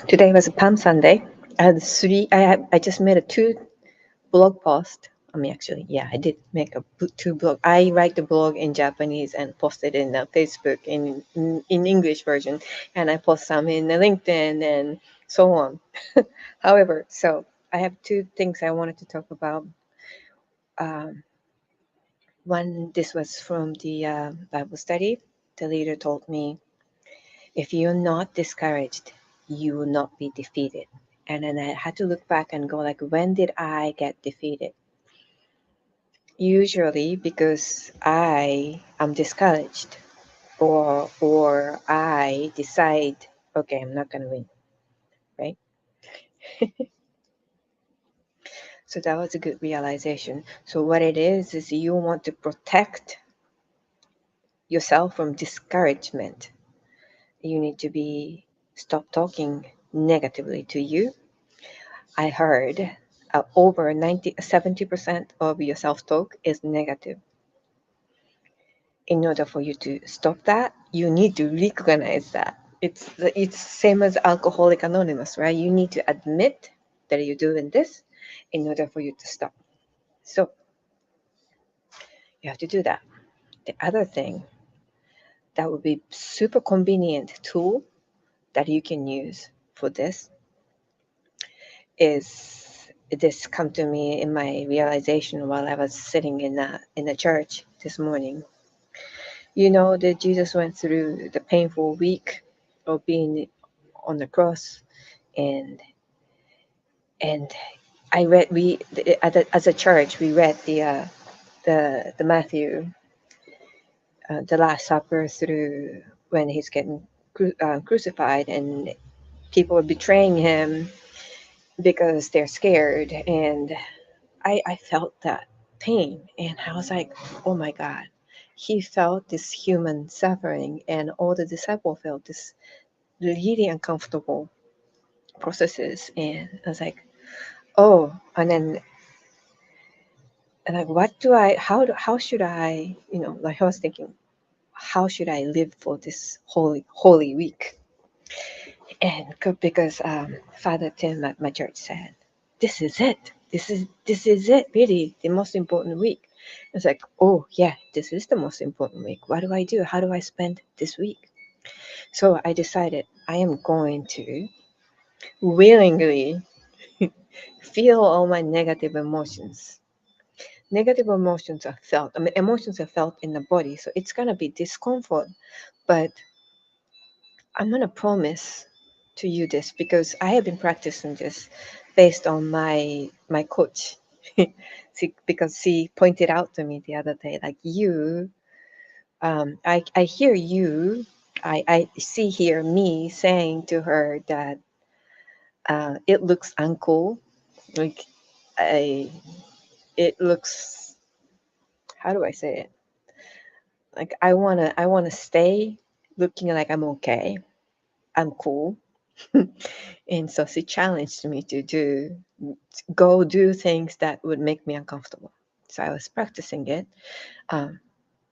Today was a Palm Sunday. I had three. I just made a two blog post. I mean, actually, yeah, I did make two blog. I write the blog in Japanese and post it in Facebook in English version, and I post some in LinkedIn and so on. However, so I have two things I wanted to talk about. Um, One, this was from the Bible study. The leader told me, if you're not discouraged, you will not be defeated. And then I had to look back and go like, when did I get defeated? Usually because I am discouraged or I decide, okay, I'm not gonna win, right? So that was a good realization. So what it is you want to protect yourself from discouragement. You need to be stop talking negatively to you. I heard over 70% of your self-talk is negative. In order for you to stop that, you need to recognize that. It's same as Alcoholic Anonymous, right? You need to admit that you're doing this in order for you to stop. So you have to do that. The other thing that would be super convenient tool that you can use for this is this come to me in my realization while I was sitting in a church this morning. You know that Jesus went through the painful week of being on the cross, and and I read we as a church we read the Matthew the Last Supper through when he's getting crucified and people are betraying him because they're scared, and I felt that pain, and I was like, oh my God, he felt this human suffering, and all the disciples felt this really uncomfortable processes. And I was like, oh, and then, and like, what do I, how should I, like I was thinking, how should I live for this holy week? And because Father Tim at my church said, "This is it. This is it. Really, the most important week." It's like, oh yeah, this is the most important week. What do I do? How do I spend this week? So I decided I am going to willingly feel all my negative emotions. Negative emotions are felt. I mean, emotions are felt in the body, so it's gonna be discomfort. But I'm gonna promise to you this because I have been practicing this based on my coach. Because she pointed out to me the other day, like I hear you, I see here me saying to her that it looks uncool, like I, it looks, how do I say it? Like I wanna stay looking like I'm okay, I'm cool. And so she challenged me to go do things that would make me uncomfortable. So I was practicing it um,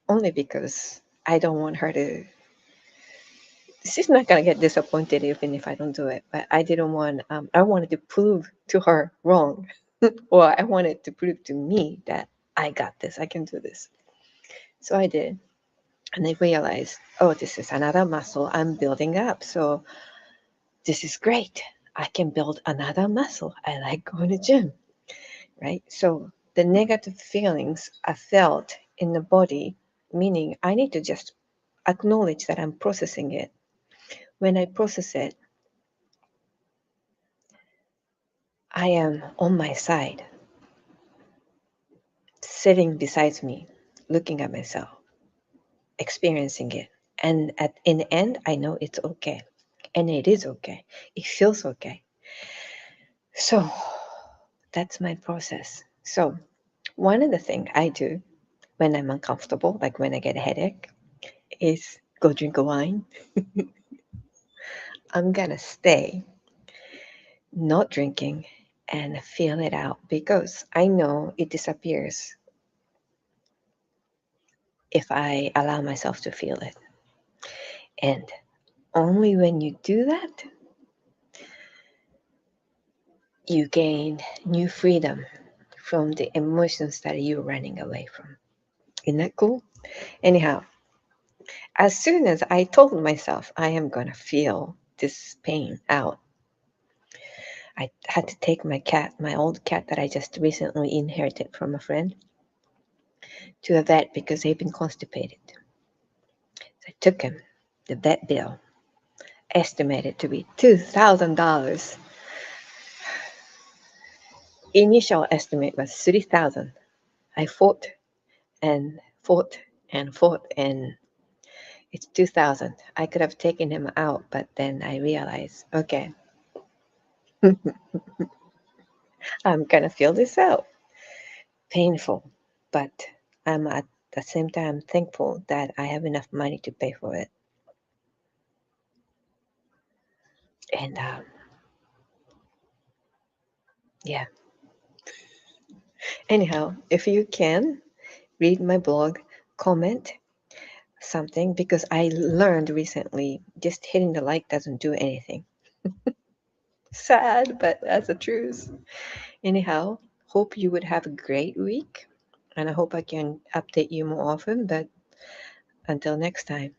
only because I don't want her to. She's not gonna get disappointed even if I don't do it. But I didn't want. I wanted to prove to her wrong, or I wanted to prove to me that I got this. I can do this. So I did, and I realized, oh, this is another muscle I'm building up. So this is great. I can build another muscle. I like going to gym, right? So the negative feelings I felt in the body, meaning I need to just acknowledge that I'm processing it. When I process it, I am on my side, sitting beside me, looking at myself, experiencing it. And in the end, I know it's okay. And it is okay. It feels okay. So that's my process. So one of the things I do when I'm uncomfortable, like when I get a headache, is go drink a wine. I'm gonna stay not drinking and feel it out because I know it disappears if I allow myself to feel it. And only when you do that, you gain new freedom from the emotions that you're running away from. Isn't that cool? Anyhow, as soon as I told myself I am going to feel this pain out, I had to take my cat, my old cat that I just recently inherited from a friend, to the vet because they've been constipated. So I took him. The vet bill estimated to be $2,000. Initial estimate was 3,000. I fought and fought and fought, and it's 2,000. I could have taken him out, but then I realized, okay, I'm gonna feel this out. Painful, but I'm at the same time thankful that I have enough money to pay for it. And yeah. Anyhow, if you can read my blog, comment something, because I learned recently just hitting the like doesn't do anything. Sad, but that's the truth. Anyhow, hope you would have a great week, and I hope I can update you more often. But until next time.